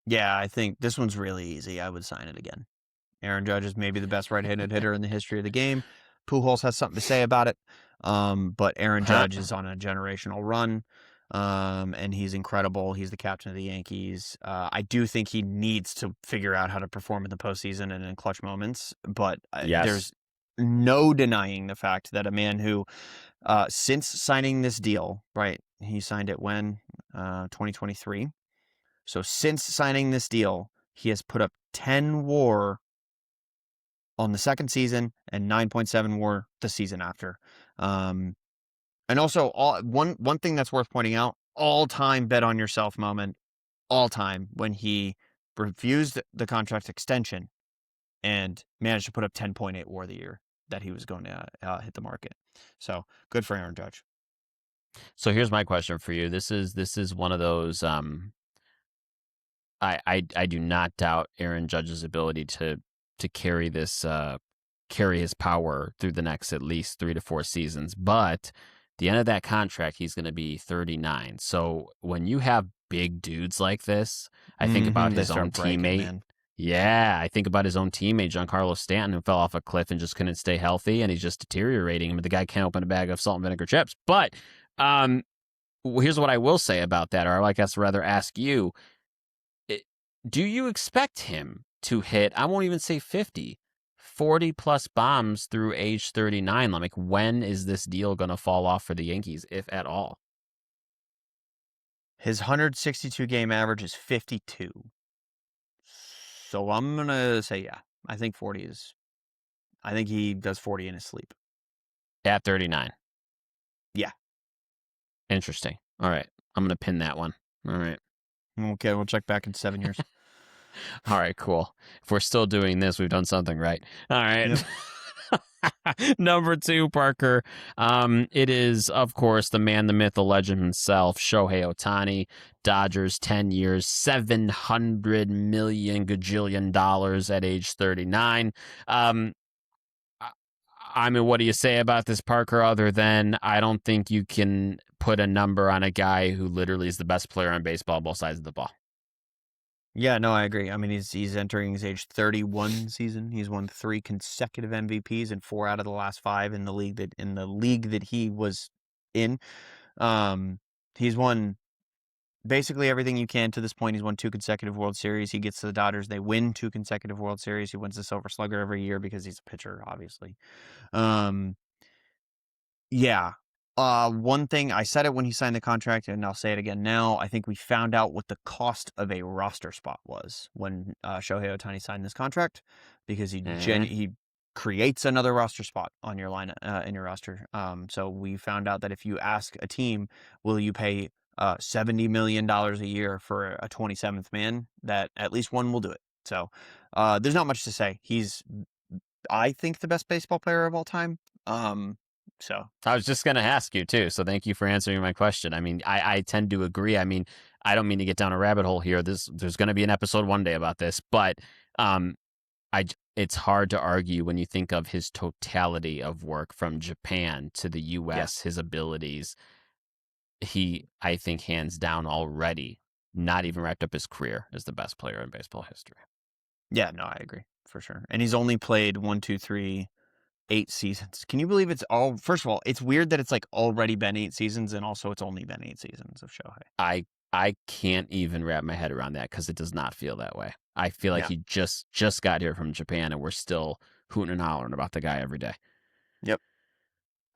Speaker 2: Yeah, I think this one's really easy. I would sign it again. Aaron Judge is maybe the best right-handed hitter in the history of the game. Pujols has something to say about it, but Aaron Judge is on a generational run, and he's incredible. He's the captain of the Yankees. I do think he needs to figure out how to perform in the postseason and in clutch moments, but there's no denying the fact that a man who, since signing this deal, right, he signed it when? 2023. So since signing this deal, he has put up 10 WAR on the second season and 9.7 WAR the season after. And also, one thing that's worth pointing out, all-time bet on yourself moment, all-time, when he refused the contract extension and managed to put up 10.8 WAR the year that he was going to hit the market. So good for Aaron Judge.
Speaker 1: So here's my question for you. This is one of those. I do not doubt Aaron Judge's ability to carry his power through the next at least 3 to 4 seasons. But the end of that contract, he's going to be 39. So when you have big dudes like this, I think about his own teammate. I think about his own teammate, Giancarlo Stanton, who fell off a cliff and just couldn't stay healthy, and he's just deteriorating. The guy can't open a bag of salt and vinegar chips. But here's what I will say about that, or I guess rather ask you, do you expect him to hit, I won't even say 50, 40 plus bombs through age 39. Like, when is this deal going to fall off for the Yankees, if at all?
Speaker 2: His 162 game average is 52. So I'm going to say, yeah, I think 40 is, I think he does 40 in his sleep.
Speaker 1: At 39.
Speaker 2: Yeah.
Speaker 1: Interesting. All right. I'm going to pin that one. All right.
Speaker 2: Okay, we'll check back in 7 years.
Speaker 1: All right, cool. If we're still doing this, we've done something right. All right.
Speaker 2: Yep.
Speaker 1: Number 2, Parker. It is, of course, the man, the myth, the legend himself, Shohei Ohtani. Dodgers, 10 years, $700 million gajillion at age 39. I mean, what do you say about this, Parker, other than I don't think you can put a number on a guy who literally is the best player in baseball, both sides of the ball?
Speaker 2: Yeah, no, I agree. I mean, he's entering his age 31 season. He's won 3 consecutive MVPs and 4 out of the last 5 in the league that he was in. He's won basically everything you can to this point. He's won 2 consecutive World Series. He gets to the Dodgers. They win 2 consecutive World Series. He wins the Silver Slugger every year because he's a pitcher, obviously. Yeah. One thing, I said it when he signed the contract, and I'll say it again now. I think we found out what the cost of a roster spot was when Shohei Ohtani signed this contract, because he creates another roster spot on your line in your roster. So we found out that if you ask a team, will you pay $70 million a year for a 27th man, that at least one will do it. So there's not much to say. He's, I think, the best baseball player of all time. So
Speaker 1: I was just going to ask you too. So thank you for answering my question. I mean, I tend to agree. I mean, I don't mean to get down a rabbit hole here. There's going to be an episode one day about this, but it's hard to argue when you think of his totality of work from Japan to the U.S., his abilities. I think, hands down already, not even wrapped up his career, is the best player in baseball history.
Speaker 2: Yeah, no, I agree for sure. And he's only played 8 seasons. Can you believe it's all? First of all, it's weird that it's like already been 8 seasons, and also it's only been 8 seasons of Shohei.
Speaker 1: I can't even wrap my head around that, because it does not feel that way. I feel like he just got here from Japan, and we're still hooting and hollering about the guy every day.
Speaker 2: Yep.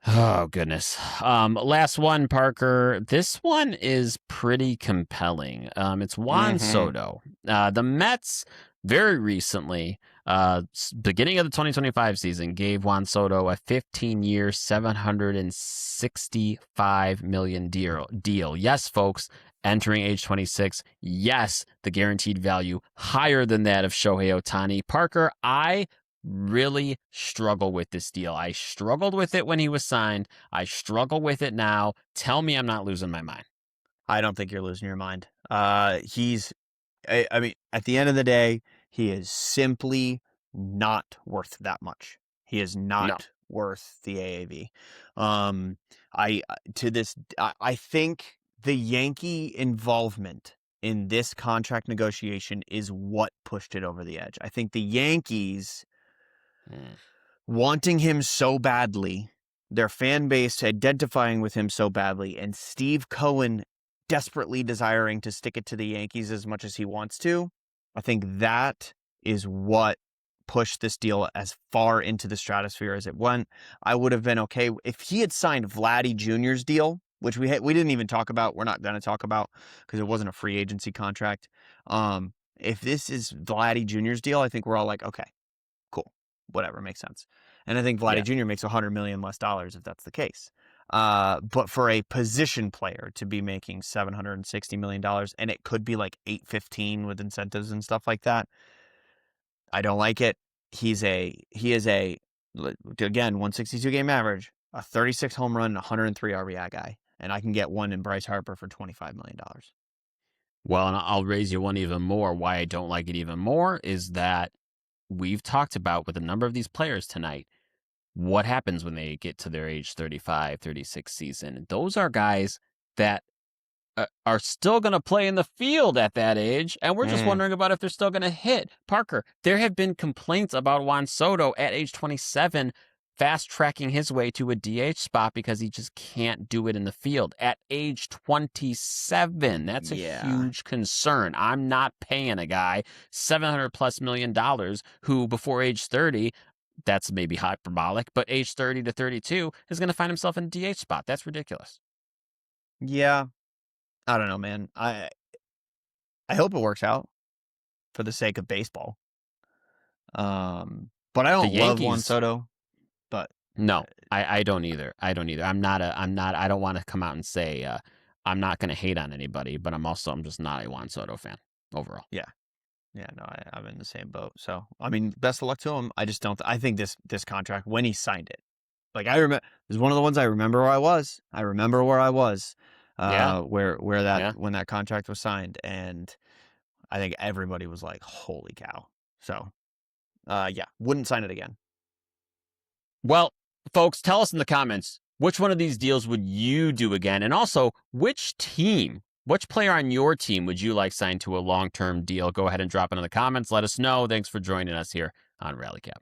Speaker 1: Oh, goodness. Last one, Parker. This one is pretty compelling. It's Juan Soto. The Mets very recently, beginning of the 2025 season, gave Juan Soto a 15-year, $765 million deal. Yes, folks, entering age 26. Yes, the guaranteed value higher than that of Shohei Ohtani. Parker, I really struggle with this deal. I struggled with it when he was signed. I struggle with it now. Tell me I'm not losing my mind.
Speaker 2: I don't think you're losing your mind. I mean, at the end of the day, he is simply not worth that much. He is not worth the AAV. I think the Yankee involvement in this contract negotiation is what pushed it over the edge. I think the Yankees wanting him so badly, their fan base identifying with him so badly, and Steve Cohen desperately desiring to stick it to the Yankees as much as he wants to. I think that is what pushed this deal as far into the stratosphere as it went. I would have been okay if he had signed Vladdy Jr.'s deal, which we didn't even talk about. We're not going to talk about because it wasn't a free agency contract. If this is Vladdy Jr.'s deal, I think we're all like, okay, cool, whatever, makes sense. And I think Vladdy Jr. makes $100 million less if that's the case. But for a position player to be making $760 million, and it could be like $815 with incentives and stuff like that, I don't like it. He is a, again, 162 game average, a 36 home run, 103 RBI guy. And I can get one in Bryce Harper for $25 million.
Speaker 1: Well, and I'll raise you one even more. Why I don't like it even more is that we've talked about with a number of these players tonight, what happens when they get to their age 35, 36 season. Those are guys that are still going to play in the field at that age, and we're just wondering about if they're still going to hit. Parker, there have been complaints about Juan Soto at age 27 fast-tracking his way to a DH spot because he just can't do it in the field. At age 27, that's a huge concern. I'm not paying a guy $700+ million who, before age 30, that's maybe hyperbolic, but age 30 to 32 is going to find himself in a DH spot. That's ridiculous.
Speaker 2: Yeah, I don't know, man. I hope it works out for the sake of baseball. But I
Speaker 1: The
Speaker 2: don't love Juan
Speaker 1: Yankees,
Speaker 2: Soto. But
Speaker 1: no, I don't either. I don't either. I don't want to come out and say I'm not going to hate on anybody, but I'm just not a Juan Soto fan overall.
Speaker 2: yeah, no, I'm in the same boat. So I mean, best of luck to him. I just don't. I think this contract when he signed it, like I remember, it was one of the ones I remember where I was. I remember where I was,
Speaker 1: Yeah.
Speaker 2: where that
Speaker 1: Yeah.
Speaker 2: when that contract was signed, and I think everybody was like, "Holy cow!" So, yeah, wouldn't sign it again.
Speaker 1: Well, folks, tell us in the comments, which one of these deals would you do again? And also, which player on your team would you like signed to a long-term deal? Go ahead and drop it in the comments. Let us know. Thanks for joining us here on Rally Cap.